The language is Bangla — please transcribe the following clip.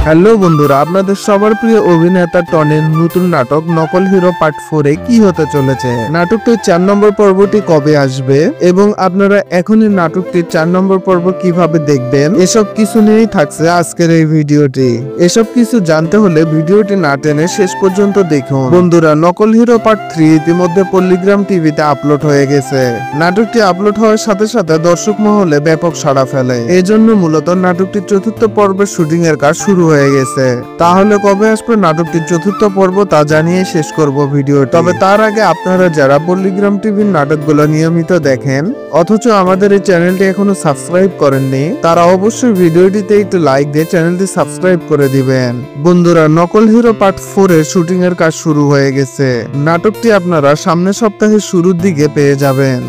হ্যালো বন্ধুরা, আপনাদের সবার প্রিয় অভিনেতা টনির নতুন নাটক নকল হিরো পার্ট 4 কি হতে চলেছে। নাটকটির 4 নম্বর পর্বটি কবে আসবে এবং আপনারা এখনই নাটকটির 4 নম্বর পর্ব কিভাবে দেখবেন, এসব কিছু নিয়েই থাকছে আজকের এই ভিডিওটি। এসব কিছু জানতে হলে ভিডিওটি না টেনে শেষ পর্যন্ত দেখুন। বন্ধুরা, নকল হিরো পার্ট 3 ইতিমধ্যে পল্লিগ্রাম টিভিতে আপলোড হয়ে গেছে। নাটকটি আপলোড হওয়ার সাথে সাথে দর্শক মহলে ব্যাপক সাড়া ফেলে। এজন্য মূলত নাটকটির 4র্থ পর্বের শুটিং এর কাজ শুরু হয়ে গেছে। তাহলে কবে আসবে নাটকটির 4র্থ পর্ব তা জানিয়ে শেষ করব ভিডিও। তবে তার আগে আপনারা যারা পল্লিগ্রাম টিভির নাটকগুলো নিয়মিত দেখেন অথচ আমাদের এই চ্যানেলটি এখনো সাবস্ক্রাইব করেননি, তারা অবশ্যই ভিডিওটিতে একটু লাইক দিয়ে চ্যানেলটি সাবস্ক্রাইব করে দিবেন। বন্ধুরা, নকল হিরো পার্ট 4 এর শুটিং এর কাজ শুরু হয়ে গেছে। নাটকটি আপনারা সামনের সপ্তাহের শুরুর দিকে পেয়ে যাবেন।